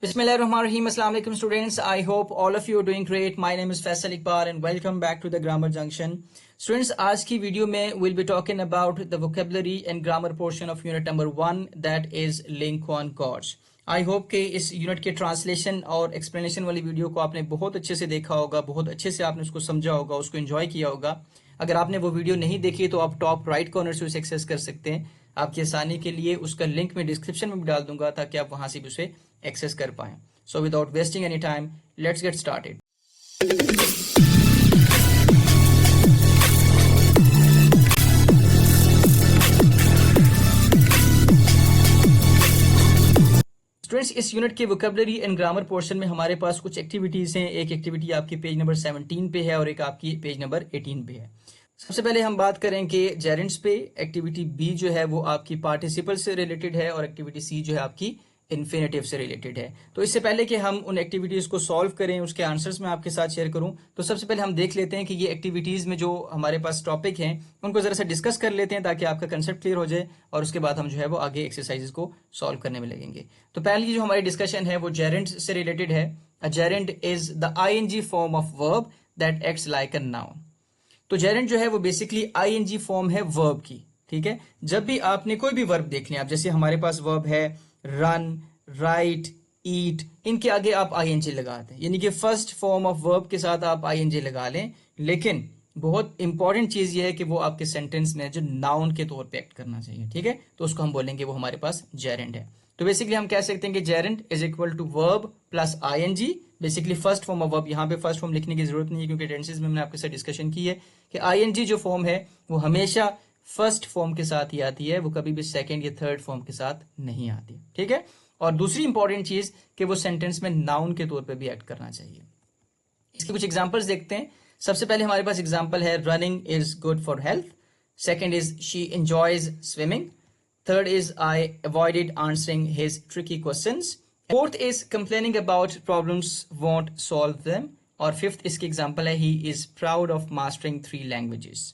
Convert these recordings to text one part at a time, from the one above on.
Bismillahirrahmanirrahim. Assalamu alaikum students. I hope all of you are doing great. My name is Faisal Iqbal and welcome back to the Grammar Junction. Students, आज की video में we'll be talking about the vocabulary and grammar portion of unit number 1 that is link on chords. I hope कि इस unit के translation और explanation वाली video को आपने बहुत अच्छे से देखा होगा, बहुत अच्छे से आपने उसको समझा होगा, उसको एंजॉय किया होगा। अगर आपने वो वीडियो नहीं देखी तो आप टॉप राइट कॉर्नर से उसे एक्सेस कर सकते हैं। आपकी आसानी के लिए उसका लिंक मैं डिस्क्रिप्शन में भी डाल दूंगा ताकि आप वहां से भी उसे एक्सेस कर पाएं। So without wasting any time, let's get started. Students, इस यूनिट के वोकैबुलरी एंड ग्रामर पोर्शन में हमारे पास कुछ एक्टिविटीज हैं। एक एक्टिविटी आपकी पेज नंबर 17 पे है और एक आपकी पेज नंबर 18 पे है। सबसे पहले हम बात करें कि जेरेंट्स पे। एक्टिविटी बी जो है वो आपकी पार्टिसिपल से रिलेटेड है और एक्टिविटी सी जो है आपकी इन्फिनेटिव से रिलेटेड है। तो इससे पहले कि हम उन एक्टिविटीज को सॉल्व करें, उसके आंसर्स मैं आपके साथ शेयर करूं, तो सबसे पहले हम देख लेते हैं कि ये एक्टिविटीज में जो हमारे पास टॉपिक हैं उनको जरा सा डिस्कस कर लेते हैं ताकि आपका कंसेप्ट क्लियर हो जाए और उसके बाद हम जो है वो आगे एक्सरसाइजेस को सॉल्व करने में लगेंगे। तो पहली जो हमारी डिस्कशन है वो जेरेंट से रिलेटेड है। A gerund is the ING form of verb that acts like a noun. तो जेरेंट जो है वो बेसिकली आईएनजी फॉर्म है वर्ब की। ठीक है, जब भी आपने कोई भी वर्ब देख लें आप, जैसे हमारे पास वर्ब है रन, राइट, ईट, इनके आगे आप आईएनजी लगाते हैं, यानी कि फर्स्ट फॉर्म ऑफ वर्ब के साथ आप आईएनजी लगा लें। लेकिन बहुत इंपॉर्टेंट चीज ये है कि वो आपके सेंटेंस में जो नाउन के तौर पे एक्ट करना चाहिए। ठीक है, तो उसको हम बोलेंगे वो हमारे पास जेरेंट है। तो बेसिकली हम कह सकते हैं कि gerund is equal to verb plus I N G. Basically first form of verb, यहाँ पे फर्स्ट फॉर्म लिखने की जरूरत नहीं है क्योंकि टेंसेस में मैंने आपके साथ डिस्कशन की है कि आईएनजी जो फॉर्म है वो हमेशा फर्स्ट फॉर्म के साथ ही आती है, वो कभी भी सेकंड या थर्ड फॉर्म के साथ नहीं आती। ठीक है, और दूसरी इंपॉर्टेंट चीज कि वो सेंटेंस में नाउन के तौर पे भी एक्ट करना चाहिए। इसके कुछ एग्जांपल्स देखते हैं। सबसे पहले हमारे पास एग्जांपल है running is good for health. Second is she enjoys swimming. Third is I avoided answering his tricky questions. Fourth is complaining about problems won't solve them. और फिफ्थ इसकी एग्जांपल है he is proud of mastering 3 languages.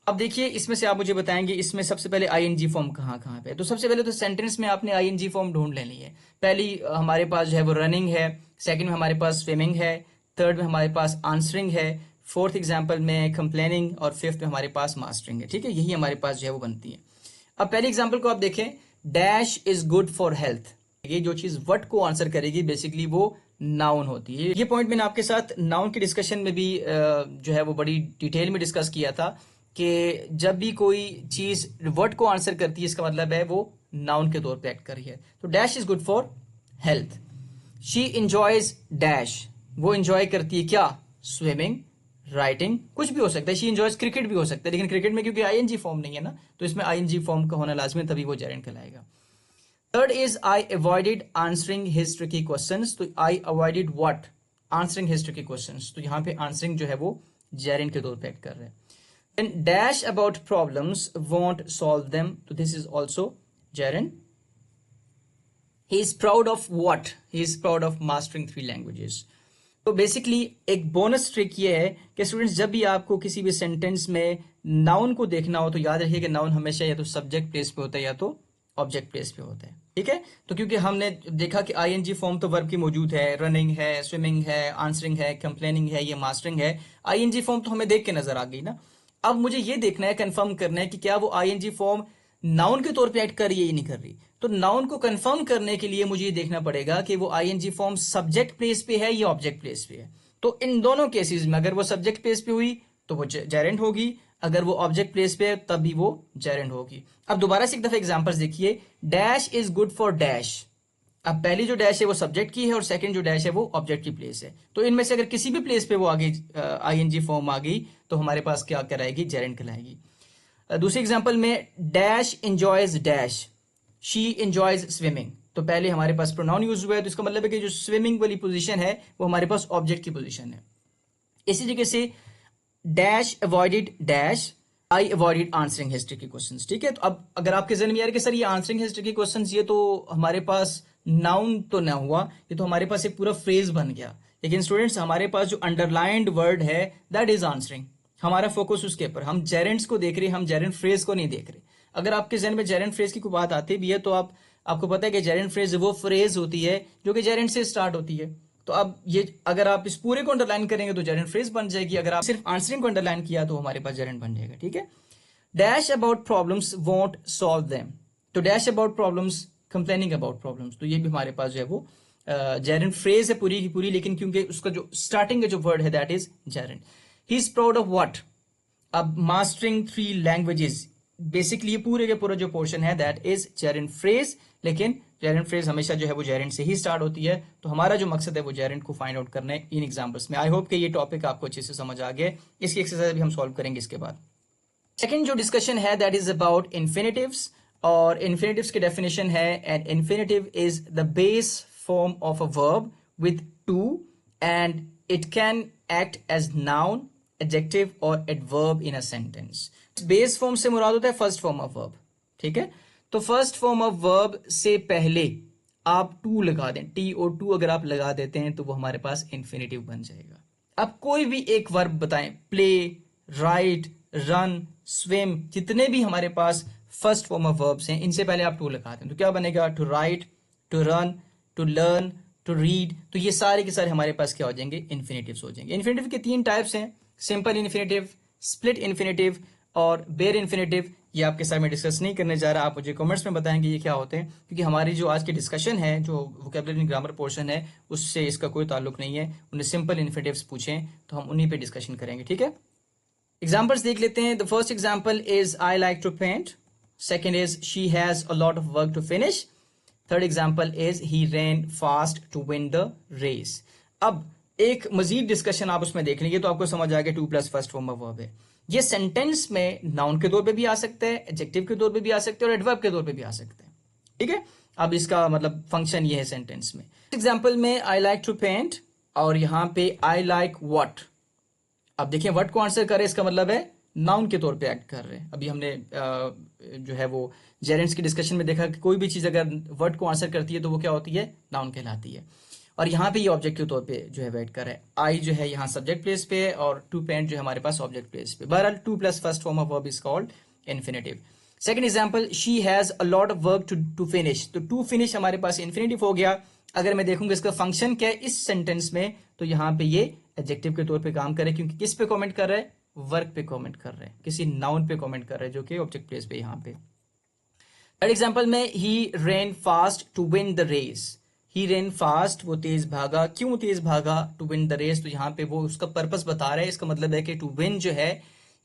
अब देखिए इसमें से आप मुझे बताएंगे इसमें सबसे पहले आईएनजी फॉर्म कहाँ कहाँ पे है। तो सबसे पहले तो सेंटेंस में आपने आईएनजी फॉर्म ढूंढ लेनी है। पहली हमारे पास जो है वो रनिंग है, सेकंड में हमारे पास स्विमिंग है, थर्ड में हमारे पास आंसरिंग है, फोर्थ एग्जांपल में कंप्लेनिंग और फिफ्थ में हमारे पास मास्टरिंग है। ठीक है, यही हमारे पास जो है वो बनती है। अब पहले एग्जाम्पल को आप देखें, dash is good for health. ये जो चीज व्हाट को आंसर करेगी बेसिकली वो नाउन होती है। ये पॉइंट मैंने आपके साथ नाउन की डिस्कशन में भी जो है वो बड़ी डिटेल में डिस्कस किया था कि जब भी कोई चीज वर्ड को आंसर करती है इसका मतलब है वो नाउन के तौर पे एक्ट कर रही है। तो dash is good for health. She enjoys dash, वो इंजॉय करती है क्या? स्विमिंग, राइटिंग, कुछ भी हो सकता है। शी इंजॉयज क्रिकेट भी हो सकता है, लेकिन क्रिकेट में क्योंकि आईएनजी फॉर्म नहीं है ना, तो इसमें आईएनजी फॉर्म का होना लाजमी, तभी वो जेरेंट कहलाएगा। Third is I avoided answering his tricky questions. तो I avoided what? Answering his tricky questions. तो यहाँ पे आंसरिंग जो है वो जेरेंट के तौर पे एक्ट कर रहे हैं। Then dash about problems won't solve them. So this is also gerund. He is proud of what? He is proud of mastering 3 languages. तो बेसिकली एक बोनस ट्रिक ये है कि स्टूडेंट्स जब भी आपको किसी भी सेंटेंस में नाउन को देखना हो तो याद रखिए कि नाउन हमेशा या तो सब्जेक्ट प्लेस पे होता है या तो ऑब्जेक्ट प्लेस पे होता है। ठीक है, तो क्योंकि हमने देखा कि आईएनजी फॉर्म तो वर्ब की मौजूद है, रनिंग है, स्विमिंग है, आंसरिंग है, कंप्लेनिंग है, ये मास्टरिंग है। आईएनजी फॉर्म तो हमें देख के नजर आ गई ना। अब मुझे ये देखना है, कंफर्म करना है कि क्या वो आईएनजी फॉर्म नाउन के तौर पे एक्ट कर रही है या नहीं कर रही। तो नाउन को कंफर्म करने के लिए मुझे ये देखना पड़ेगा कि वो आईएनजी फॉर्म सब्जेक्ट प्लेस पे है या ऑब्जेक्ट प्लेस पे है। तो इन दोनों केसेस में अगर वो सब्जेक्ट प्लेस पे हुई तो वो जेरेंट होगी, अगर वो ऑब्जेक्ट प्लेस पे है तब भी वो जेरेंट होगी। अब दोबारा से एक दफा एग्जांपल्स देखिए। Dash is good for dash. अब पहली जो डैश है वो सब्जेक्ट की है और सेकंड जो डैश है वो ऑब्जेक्ट की प्लेस है। तो इनमें से अगर किसी भी प्लेस पे वो आगे आईएनजी फॉर्म आ गई तो हमारे पास क्या कराएगी? जेरेंट कहलाएगी। दूसरी एग्जांपल में dash enjoys dash, she enjoys swimming. तो पहले हमारे पास प्रोनाउन यूज हुआ है, तो इसका मतलब है कि जो स्विमिंग वाली पोजीशन है वो हमारे पास ऑब्जेक्ट की पोजीशन है। इसी तरीके से डैश अवॉइडेड डैश, आई अवॉइडेड आंसरिंग हिस्ट्री के क्वेश्चंस। ठीक है, तो अब अगर आपके जहन में आ रहा है कि सर ये आंसरिंग हिस्ट्री के क्वेश्चंस ये तो हमारे पास नाउन तो ना हुआ, ये तो हमारे पास एक पूरा फ्रेज बन गया। लेकिन स्टूडेंट्स हमारे पास जो अंडरलाइंड वर्ड है दैट इज आंसरिंग। हमारा फोकस उसके ऊपर, हम जेरेंट्स को देख रहे हैं, हम जेरेंट फ्रेज को नहीं देख रहे। अगर आपके जहन में जेरेंट फ्रेज की कोई बात आती भी है तो आप आपको पता है कि जेरेंड फ्रेज वो फ्रेज होती है जो कि जेरेंड से स्टार्ट होती है। तो अब ये अगर आप इस पूरे को अंडरलाइन करेंगे तो जेरेंड फ्रेज बन जाएगी, अगर आप सिर्फ आंसरिंग को अंडरलाइन किया तो हमारे पास जेरेंड बन जाएगा। ठीक है, dash about problems won't solve them, तो dash about problems complaining about problems, तो ये भी हमारे पास जो है वो जेरेंड फ्रेज है पूरी की पूरी, लेकिन क्योंकि उसका जो स्टार्टिंग का जो वर्ड है that is gerund. He is proud of what, अब मास्टरिंग 3 लैंग्वेजेस, बेसिकली ये पूरे के पूरा जो पोर्शन है दैट इज जेरेंड फ्रेज, लेकिन जेरेंड फ्रेज हमेशा जो है वो जेरेंड से ही स्टार्ट होती है। तो हमारा जो मकसद है वो जेरेंड को फाइंड आउट करना है इन एग्जांपल्स में। आई होप कि ये टॉपिक आपको अच्छे से समझ आ गया। इसकी एक्सरसाइज भी हम सॉल्व करेंगे इसके बाद। सेकंड जो डिस्कशन है दैट इज अबाउट इन्फिनेटिव्स, और इन्फिनेटिव्स की डेफिनेशन है an infinitive is the base form of a verb with to and it can act as noun, adjective और adverb in a sentence. Base form से मुराद होता है first form of verb. ठीक है, तो फर्स्ट फॉर्म ऑफ वर्ब से पहले आप टू लगा दें, टी और टू अगर आप लगा देते हैं तो वो हमारे पास इन्फिनेटिव बन जाएगा। अब कोई भी एक वर्ब बताएं, प्ले, राइट, रन, स्विम, जितने भी हमारे पास फर्स्ट फॉर्म ऑफ वर्ब्स हैं इनसे पहले आप टू लगा दें तो क्या बनेगा, to write, to run, to learn, to read, तो ये सारे के सारे हमारे पास क्या हो जाएंगे, इन्फिनेटिव्स हो जाएंगे। इन्फिनेटिव के 3 टाइप्स हैं, सिंपल इन्फिनेटिव, स्प्लिट इन्फिनेटिव और बेयर इन्फिनेटिव। ये आपके साथ में डिस्कस नहीं करने जा रहा, आप मुझे कमेंट्स में बताएंगे ये क्या होते हैं, क्योंकि हमारी जो आज की डिस्कशन है, जो वोकैबुलरी ग्रामर पोर्शन है, उससे इसका कोई ताल्लुक नहीं है। उन्हें सिंपल इन्फिनेटिव्स पूछें तो हम उन्हीं पे डिस्कशन करेंगे। ठीक है, एग्जाम्पल्स देख लेते हैं। The first example is I like to paint, second is she has a lot of work to finish, third example is he ran fast to win the race. अब एक मजीद डिस्कशन आप उसमें देख लेंगे तो आपको समझ आ गया 2 plus first form of verb है। ये सेंटेंस में नाउन के तौर पे भी आ सकता है, एडजेक्टिव के तौर पे भी आ सकते हैं और एडवर्ब के तौर पे भी आ सकते हैं। ठीक है, अब इसका मतलब फंक्शन ये है सेंटेंस में। एग्जाम्पल में आई लाइक टू पेंट और यहाँ पे आई लाइक व्हाट। अब देखिए व्हाट को आंसर करे, इसका मतलब है नाउन के तौर पे एक्ट कर रहे हैं। अभी हमने जो है वो जेरेंड्स की डिस्कशन में देखा कि कोई भी चीज अगर वर्ड को आंसर करती है तो वो क्या होती है, नाउन कहलाती है। और यहाँ पे ये ऑब्जेक्टिव तौर पे जो है वेट कर रहा है। आई जो है यहाँ सब्जेक्ट प्लेस पे है और टू पेंट जो है हमारे पास ऑब्जेक्ट प्लेस पे। बहरहाल 2 plus first form of verb is called infinitive. Second example, she has a lot of work to finish, तो टू फिनिश हमारे पास इन्फिनेटिव हो गया। अगर मैं देखूंगा इसका फंक्शन क्या है इस सेंटेंस में, तो यहाँ पे ये एडजेक्टिव के तौर पे काम करे, क्योंकि किस पे कमेंट कर रहा है, वर्क पे कमेंट कर रहा है, किसी नाउन पे कमेंट कर रहा है जो कि ऑब्जेक्ट प्लेस पे यहाँ पे। थर्ड एग्जांपल में he ran fast to win the race, he ran fast वो तेज भागा, क्यों तेज भागा, टू विन द रेस, तो यहाँ पे वो उसका पर्पस बता रहा है। इसका मतलब है कि टू विन जो है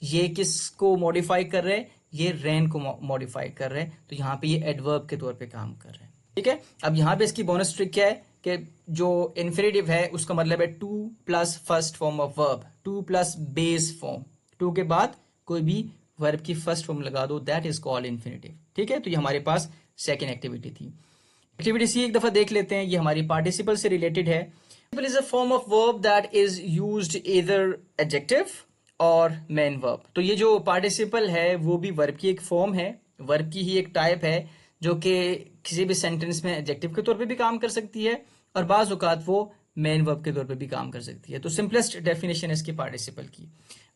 ये किसको मॉडिफाई कर रहे हैं, ये रेन को मॉडिफाई कर रहे हैं, तो यहाँ पे ये एडवर्ब के तौर पे काम कर रहे हैं। ठीक है, अब यहाँ पे इसकी बोनस ट्रिक क्या है कि जो इन्फिनेटिव है उसका मतलब है 2 plus first form of verb, 2 plus base form, 2 के बाद कोई भी वर्ब की फर्स्ट फॉर्म लगा दो, दैट इज कॉल्ड इन्फिनेटिव। ठीक है, तो ये हमारे पास सेकेंड एक्टिविटी थी। एक्टिविटी सी एक दफा देख लेते हैं, ये हमारी पार्टिसिपल से रिलेटेड है। Participle is a form of verb that is used either adjective और मेन वर्ब। तो ये जो पार्टिसिपल है वो भी वर्ब की एक फॉर्म है, वर्ब की ही एक टाइप है, जो कि किसी भी सेंटेंस में एडजेक्टिव के तौर पे भी काम कर सकती है और बाज औकात वो मेन वर्ब के तौर पे भी काम कर सकती है। तो सिंपलेस्ट डेफिनेशन है इसकी पार्टिसिपल की।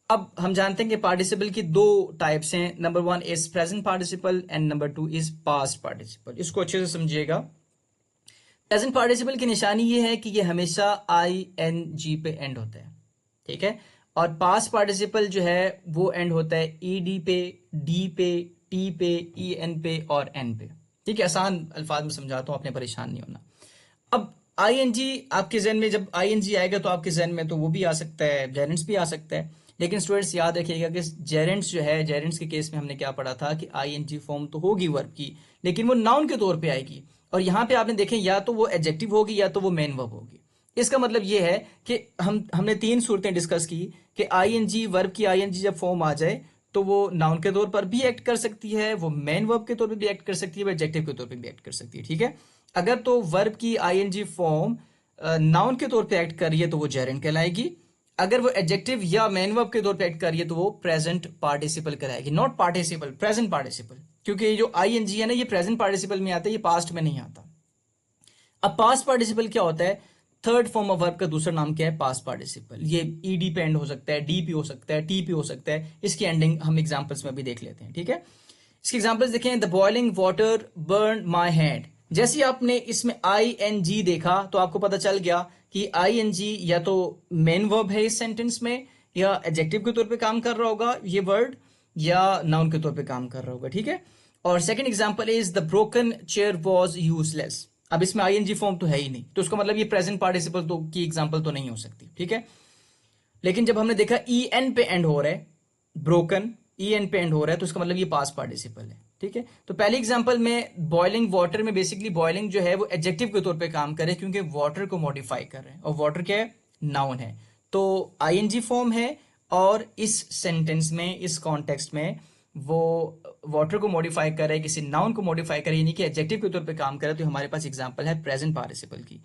अब हम जानते हैं कि पार्टिसिपल की 2 टाइप्स हैं, number 1 is present participle and number 2 is past participle. इसको अच्छे से समझिएगा। प्रेजेंट पार्टिसिपल की निशानी ये है कि ये हमेशा ING पे एंड होता है। ठीक है, और पास्ट पार्टिसिपल जो है वो एंड होता है ED पे, D पे, T पे, EN पे और N पे। ठीक है, आसान अल्फाज में समझाता हूं, आपने परेशान नहीं होना। अब ING आपके जहन में, जब ING आएगा तो आपके जहन में तो वो भी आ सकता है, जेरेंट्स भी आ सकता है, लेकिन स्टूडेंट्स याद रखिएगा कि जेरेंट्स जो है, जेरेंट्स के केस में हमने क्या पढ़ा था कि ING फॉर्म तो होगी वर्ब की, लेकिन वो नाउन के तौर पे आएगी। और यहाँ पे आपने देखें या तो वो एडजेक्टिव होगी या तो वो मेन वर्ब होगी। इसका मतलब ये है कि हमने 3 सूरतें डिस्कस की कि ING वर्ब की ING जब फॉर्म आ जाए तो वो नाउन के तौर पर भी एक्ट कर सकती है, वो मेन वर्ब के तौर पर भी एक्ट कर सकती है, वो एडजेक्टिव के तौर पर भी एक्ट कर सकती है। ठीक है, अगर तो वर्ब की ING फॉर्म नाउन के तौर पे एक्ट कर रही है तो वो जेरेंट कहलाएगी, अगर वो एडजेक्टिव या मेन वर्ब के तौर पे एक्ट कर रही है तो वो प्रेजेंट पार्टिसिपल कहलाएगी। नॉट पार्टिसिपल, प्रेजेंट पार्टिसिपल, क्योंकि ये जो ING है ना ये प्रेजेंट पार्टिसिपल में आता है, ये पास्ट में नहीं आता। अब पास्ट पार्टिसिपल क्या होता है, थर्ड फॉर्म ऑफ वर्ब का दूसरा नाम क्या है, पास्ट पार्टिसिपल। ये ED पे एंड हो सकता है, D पे हो सकता है, T पे हो सकता है। इसकी एंडिंग हम एग्जांपल्स में भी देख लेते हैं। ठीक है, इसके एग्जांपल्स देखें। The boiling water burn my hand, जैसे ही आपने इसमें ing देखा तो आपको पता चल गया कि ing या तो मेन वर्ब है इस सेंटेंस में, या एडजेक्टिव के तौर पे काम कर रहा होगा ये वर्ड, या नाउन के तौर पे काम कर रहा होगा, ठीक है। और second example is the broken chair was useless. अब इसमें ing फॉर्म तो है ही नहीं, तो उसका मतलब ये प्रेजेंट पार्टिसिपल तो की एग्जांपल तो नहीं हो सकती, ठीक है। लेकिन जब हमने देखा en पे एंड हो रहा है, ब्रोकन en पे एंड हो रहा है, तो इसका मतलब ये पास्ट पार्टिसिपल है, ठीक है। तो पहले एग्जांपल में बॉइलिंग वाटर में बेसिकली बॉइलिंग जो है वो एडजेक्टिव के तौर पे काम करे, क्योंकि वाटर को मॉडिफाई कर रहे हैं, और वाटर क्या है, नाउन है, तो ing फॉर्म है। और इस सेंटेंस में, इस कॉन्टेक्स्ट में वो वाटर को मॉडिफाई कर रहा है, किसी नाउन को मॉडिफाई करे, यानी कि एडजेक्टिव के तौर पे काम करे, तो हमारे पास एग्जांपल है प्रेजेंट पार्टिसिपल की।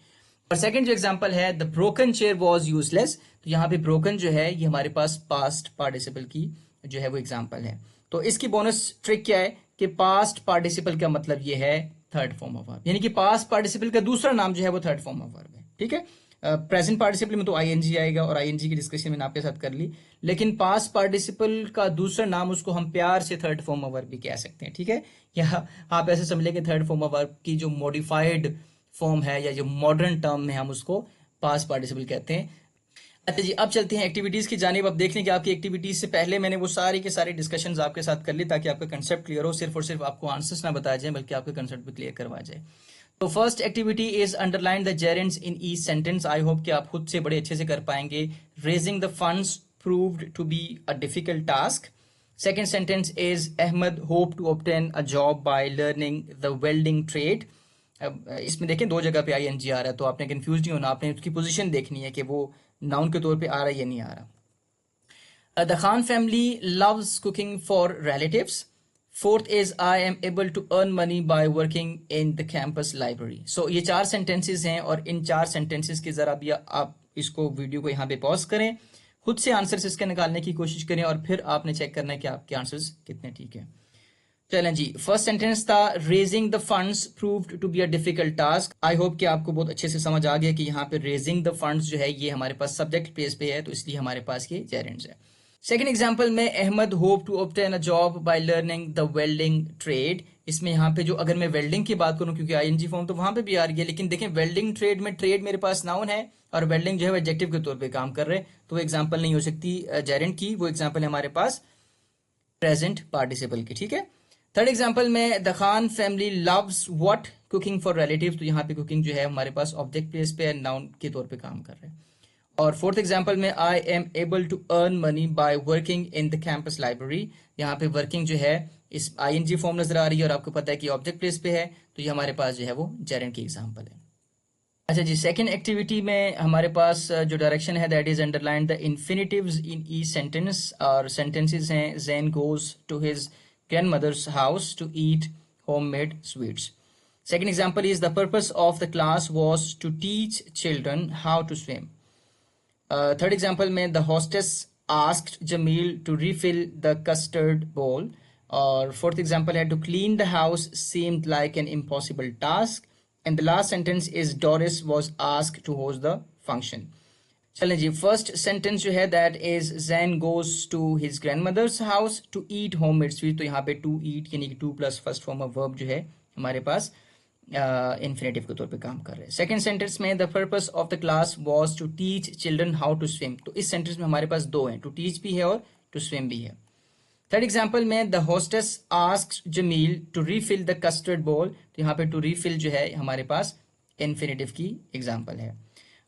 और सेकंड जो एग्जांपल है the broken chair was useless, तो यहाँ पे ब्रोकन जो है ये हमारे पास पास्ट पार्टिसिपल की जो है वो एग्जांपल है। तो इसकी बोनस ट्रिक क्या है कि पास्ट पार्टिसिपल का मतलब ये है थर्ड फॉर्म ऑफ वर्ब, यानी कि पास्ट पार्टिसिपल का दूसरा नाम जो है वो थर्ड फॉर्म ऑफ वर्ब है, ठीक है। प्रेजेंट पार्टिसिपल में तो ing आएगा, और ing की डिस्कशन मैंने आपके साथ कर ली, लेकिन पास्ट पार्टिसिपल का दूसरा नाम उसको हम प्यार से थर्ड फॉर्म ऑफ वर्ब भी कह सकते हैं, ठीक है। या आप ऐसे समझ लें कि थर्ड फॉर्म ऑफ वर्ब की जो मॉडिफाइड फॉर्म है, या जो मॉडर्न टर्म में हम उसको पास्ट पार्टिसिपल कहते हैं। अच्छा जी, अब चलते हैं एक्टिविटीज की जानिब। अब देख लें कि आपकी एक्टिविटीज से पहले मैंने वो सारी के सारे डिस्कशंस आपके साथ कर ली, ताकि आपका कंसेप्ट क्लियर हो, सिर्फ और सिर्फ आपको आंसर्स ना बताया जाए, बल्कि आपका कंसेप्ट भी क्लियर करवा जाए। तो first activity is underline the gerunds in each sentence. I hope कि आप खुद से बड़े अच्छे से कर पाएंगे। Raising the funds proved to be a difficult task. Second sentence is Ahmed hope to obtain a job by learning the welding trade. अब इसमें देखें दो जगह पे ing आ रहा है, तो आपने कंफ्यूज नहीं होना, आपने उसकी पोजीशन देखनी है कि वो नाउन के तौर पे आ रहा है या नहीं आ रहा। The Khan family loves cooking for relatives. Fourth is I am able to earn money by working in the campus library. So ये चार सेंटेंसेस हैं, और इन चार सेंटेंसेस के जरा भी आप इसको वीडियो को यहाँ पे पॉज करें, खुद से आंसर्स इसके निकालने की कोशिश करें, और फिर आपने चेक करना है कि आपके आंसर्स कितने ठीक है। चलें जी, फर्स्ट सेंटेंस था raising the funds proved to be a difficult task. I hope कि आपको बहुत अच्छे से समझ आ गया कि यहाँ पे रेजिंग द फंड्स जो है ये हमारे पास सब्जेक्ट प्लेस पे है, तो इसलिए हमारे पास ये जेरेंड्स है। सेकंड एग्जांपल में Ahmed hope to obtain a job by learning the welding trade. इसमें यहाँ पे जो अगर मैं वेल्डिंग की बात करूँ, क्योंकि ing फॉर्म तो वहां पे भी आ रही है, लेकिन देखें वेल्डिंग ट्रेड में ट्रेड मेरे पास नाउन है, और वेल्डिंग जो है एडजेक्टिव के तौर पे काम कर रहे हैं, तो वो एग्जांपल नहीं हो सकती जेरेंड की, वो एग्जांपल है हमारे पास प्रेजेंट पार्टिसिपल की, ठीक है। थर्ड एग्जांपल में the Khan family loves what cooking for relative, तो यहाँ पे कुकिंग जो है हमारे पास ऑब्जेक्ट प्लेस पे नाउन के तौर पे काम कर रहे हैं। और फोर्थ एग्जांपल में I am able to earn money by working in the campus library, यहाँ पे वर्किंग जो है इस ing फॉर्म नजर आ रही है, और आपको पता है कि ऑब्जेक्ट प्लेस पे है, तो ये हमारे पास जो है वो जेरेंड की एग्जांपल है। अच्छा जी, सेकंड एक्टिविटी में हमारे पास जो डायरेक्शन है that is underline the infinitives in each sentence, और सेंटेंसेस हैं Jain goes to his grandmother's house to eat homemade sweets. Second example is the purpose of the class was to teach children how to swim. Third example में the hostess asked Jamil to refill the custard bowl. और fourth example है to clean the house seemed like an impossible task. And the last sentence is Doris was asked to host the function. चलें जी, first sentence जो है that is Jain goes to his grandmother's house to eat homemade sweet, तो यहाँ पे to eat यानी कि to plus first form of verb जो है हमारे पास इन्फिनेटिव के तौर पे काम कर रहे हैं। सेकंड सेंटेंस में the purpose of the class was to teach children how to swim, तो इस सेंटेंस में हमारे पास दो हैं, टू टीच भी है और टू स्विम भी है। थर्ड एग्जाम्पल में the hostess asked Jamil to refill the custard bowl, तो यहाँ पे टू रीफिल जो है हमारे पास इन्फिनेटिव की एग्जाम्पल है।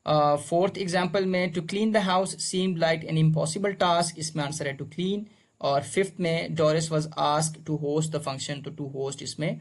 फोर्थ एग्जाम्पल में to clean the house seemed like an impossible task, इसमें आंसर है टू क्लीन। और फिफ्थ में Doris was asked to host the function, तो टू होस्ट इसमें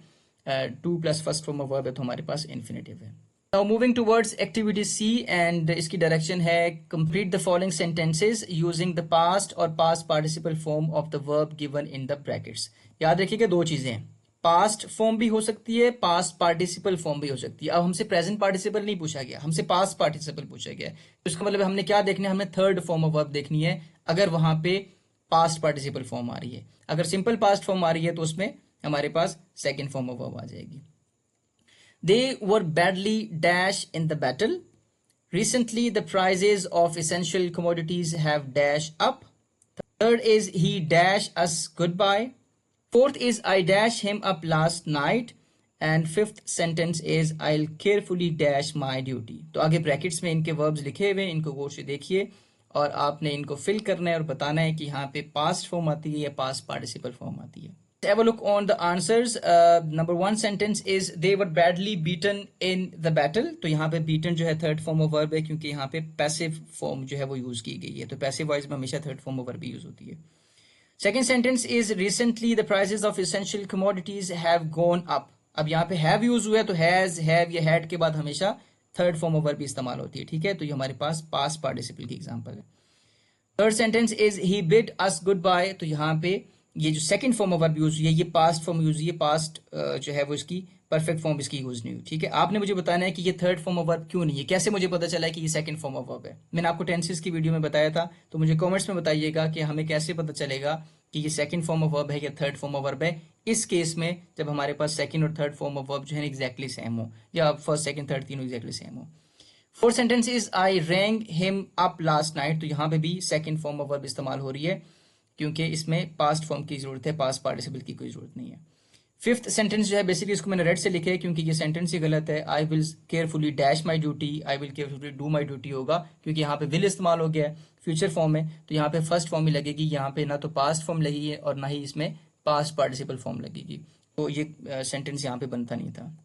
to plus first form of verb है, तो हमारे पास इन्फिनेटिव है। Now moving towards activity C, and इसकी डायरेक्शन है complete the following sentences using the past और past participle form of the verb given in the brackets. याद रखिएगा दो चीजें हैं, पास्ट फॉर्म भी हो सकती है, पास्ट पार्टिसिपल फॉर्म भी हो सकती है। अब हमसे प्रेजेंट पार्टिसिपल नहीं पूछा गया, हमसे पास्ट पार्टिसिपल पूछा गया, तो इसका मतलब हमने क्या देखना है, हमें थर्ड फॉर्म ऑफ वर्ब देखनी है अगर वहां पे पास्ट पार्टिसिपल फॉर्म आ रही है। अगर सिंपल पास्ट फॉर्म आ रही है तो उसमें हमारे पास सेकेंड फॉर्म ऑफ वर्ब आ जाएगी। They were badly dash in the battle, recently the prices of essential commodities have dash up, third is he dash us goodbye, fourth is I dash him up last night, and fifth sentence is I will carefully dash my duty. तो आगे brackets में इनके verbs लिखे हुए हैं, इनको गौर से देखिए और आपने इनको फिल करना है और बताना है कि यहाँ पे पास्ट फॉर्म आती है या पास्ट पार्टिसिपल फॉर्म आती है। Have a look on the answers. Number one sentence is they were badly beaten in the battle. तो यहाँ पे beaten जो है थर्ड फॉर्म ऑफ वर्ब है क्योंकि यहाँ पे पैसिव फॉर्म जो है वो यूज की गई है, तो पैसिव वॉइस में हमेशा third form of verb use होती है। Second sentence is recently the prices of essential commodities have gone up. अब यहाँ पे हैव यूज हुआ है तो हैज, हैव या हैड के बाद हमेशा थर्ड फॉर्म ऑफ वर्ब इस्तेमाल होती है, ठीक है। तो ये हमारे पास पास्ट पार्टिसिपल की एग्जांपल है। Third sentence is he bid us goodbye. तो यहाँ पे ये जो second form of verb use हुई है ये पास्ट फॉर्म यूज हुई है, पास्ट जो है वो इसकी परफेक्ट फॉर्म इसकी यूज नहीं हुई, ठीक है। आपने मुझे बताना है कि ये थर्ड फॉर्म ऑफ वर्ब क्यों नहीं है, कैसे मुझे पता चला है कि ये सेकंड फॉर्म ऑफ वर्ब है। मैंने आपको टेंसेस की वीडियो में बताया था, तो मुझे कमेंट्स में बताइएगा कि हमें कैसे पता चलेगा कि ये सेकंड फॉर्म ऑफ वर्ब है या थर्ड फॉर्म ऑफ वर्ब है इस केस में जब हमारे पास सेकंड और थर्ड फॉर्म ऑफ वर्ब जो है एग्जैक्टली सेम हो या फर्स्ट सेकंड थर्ड तीनों एग्जैक्टली सेम हो। Fourth sentence is I wrong him up last night. तो यहाँ पे भी सेकंड फॉर्म ऑफ वर्ब इस्तेमाल हो रही है क्योंकि इसमें पास्ट फॉर्म की जरूरत है, पास्ट पार्टिसिपल की कोई जरूरत नहीं है। फिफ्थ सेंटेंस जो है बेसिकली इसको मैंने रेड से लिखा है क्योंकि ये सेंटेंस ही गलत है। आई will carefully dash my duty, I will carefully do my duty होगा क्योंकि यहाँ पे विल इस्तेमाल हो गया है फ्यूचर फॉर्म में, तो यहाँ पे फर्स्ट फॉर्म ही लगेगी, यहाँ पे ना तो पास्ट फॉर्म लगेगी और ना ही इसमें पास्ट पार्टिसिपल फॉर्म लगेगी, तो ये सेंटेंस यहाँ पे बनता नहीं था।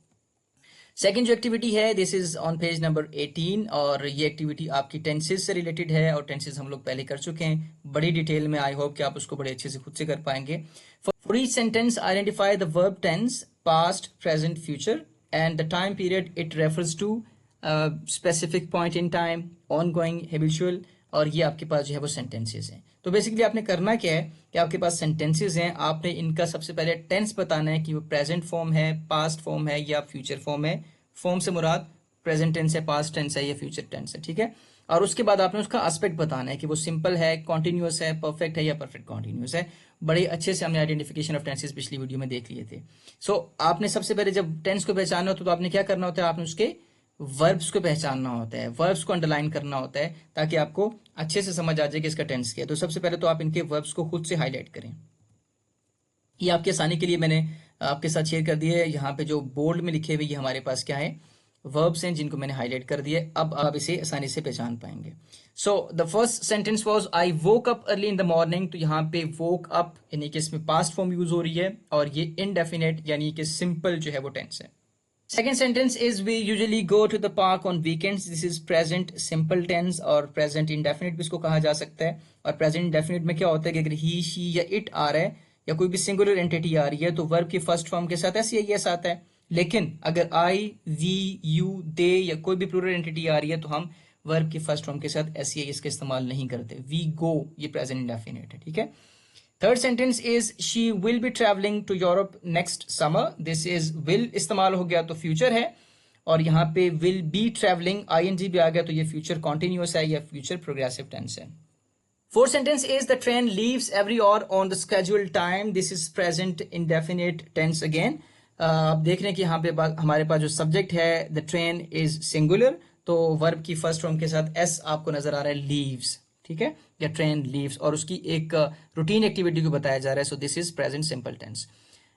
सेकेंड जो एक्टिविटी है this is on page number 18 और ये एक्टिविटी आपकी टेंसेस से रिलेटेड है और टेंसेस हम लोग पहले कर चुके हैं बड़ी डिटेल में। आई होप कि आप उसको बड़े अच्छे से खुद से कर पाएंगे। For each sentence identify the verb tense past present future and the time period it refers to specific point in time, ongoing, habitual, और ये आपके पास जो है वो सेंटेंसेस हैं। तो बेसिकली आपने करना क्या है कि आपके पास सेंटेंसेस हैं, आपने इनका सबसे पहले टेंस बताना है कि वो प्रेजेंट फॉर्म है, पास्ट फॉर्म है या फ्यूचर फॉर्म है। फॉर्म से मुराद प्रेजेंट टेंस है, पास्ट टेंस है या फ्यूचर टेंस है, ठीक है। और उसके बाद आपने उसका एस्पेक्ट बताना है कि वो सिंपल है, कॉन्टिन्यूअस है, परफेक्ट है या परफेक्ट कॉन्टिन्यूअस है। बड़े अच्छे से हमने आइडेंटिफिकेशन ऑफ टेंसेस पिछली वीडियो में देख लिए थे। सो आपने सबसे पहले जब टेंस को पहचानना होता है तो आपने क्या करना होता है, आपने उसके वर्ब्स को पहचानना होता है, वर्ब्स को अंडरलाइन करना होता है ताकि आपको अच्छे से समझ आ जाए कि इसका टेंस क्या है। तो सबसे पहले तो आप इनके वर्ब्स को खुद से हाईलाइट करें। ये आपकी आसानी के लिए मैंने आपके साथ शेयर कर दिया है। यहाँ पे जो बोल्ड में लिखे हुए ये हमारे पास क्या है, वर्ब्स हैं जिनको मैंने हाईलाइट कर दिया। अब आप इसे आसानी से पहचान पाएंगे। So the first sentence was I woke up early in the morning. तो यहाँ पे वोक अप यानी कि इसमें पास्ट फॉर्म यूज हो रही है और ये इनडेफिनेट यानी कि सिंपल जो है वो टेंस है। Second sentence is we usually go to the park on weekends. This is present simple tense और प्रेजेंट इंडेफिनिट भी इसको कहा जा सकता है। और प्रेजेंट इंडेफिनिट में क्या होता है कि अगर ही, शी या इट आ रहा है या कोई भी सिंगुलर एंटिटी आ रही है तो वर्ब की फर्स्ट फॉर्म के साथ एस या एस आता है। लेकिन अगर आई, वी, यू, दे या कोई भी प्लूरल एंटिटी आ रही है तो हम वर्ब की फर्स्ट फॉर्म के साथ एस या एस का इस्तेमाल नहीं करते। वी गो ये प्रेजेंट इंडेफिनिट है, ठीक है। Third sentence is she will be travelling to Europe next summer. This is will इस्तेमाल हो गया तो फ्यूचर है और यहाँ पे विल बी ट्रेवलिंग आईएनजी भी आ गया तो ये फ्यूचर कॉन्टिन्यूअस है या फ्यूचर प्रोग्रेसिव टेंस है। Fourth sentence is the train leaves every hour on the schedule time. This is present indefinite tense again. आप देख रहे हैं कि यहाँ पे हमारे पास जो सब्जेक्ट है द ट्रेन इज सिंगुलर तो वर्ब की फर्स्ट फॉर्म के साथ एस आपको नजर आ रहा है, लीव्स, ठीक है, या ट्रेन लीव्स, और उसकी एक रूटीन एक्टिविटी को बताया जा रहा है। So this is present simple tense.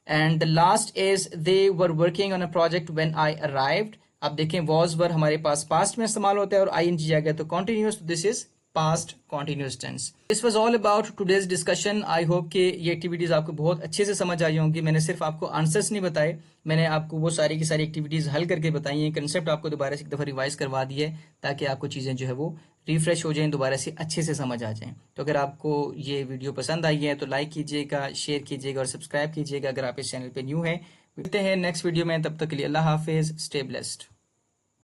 And the last is they were working on a project when I arrived. आप देखें वॉज वर हमारे पास पास्ट में इस्तेमाल होता है और आईएनजी आ गया तो कॉन्टिन्यूअस, तो this is past continuous tense. This was all about today's discussion. I hope कि ये एक्टिविटीज आपको बहुत अच्छे से समझ आई होंगी। मैंने सिर्फ आपको आंसर्स नहीं बताए, मैंने आपको वो सारी की सारी एक्टिविटीज हल करके बताई हैं, कंसेप्ट आपको दोबारा से एक दफ़ा रिवाइज करवा दिए ताकि आपको चीज़ें जो है वो रिफ्रेश हो जाएं, दोबारा से अच्छे से समझ आ जाएं। तो अगर आपको ये वीडियो पसंद आई है तो लाइक कीजिएगा, शेयर कीजिएगा और सब्सक्राइब कीजिएगा अगर आप इस चैनल पर न्यू हैं। मिलते हैं नेक्स्ट वीडियो में, तब तक के लिए अल्लाह हाफिज़, स्टे ब्लेस्ड।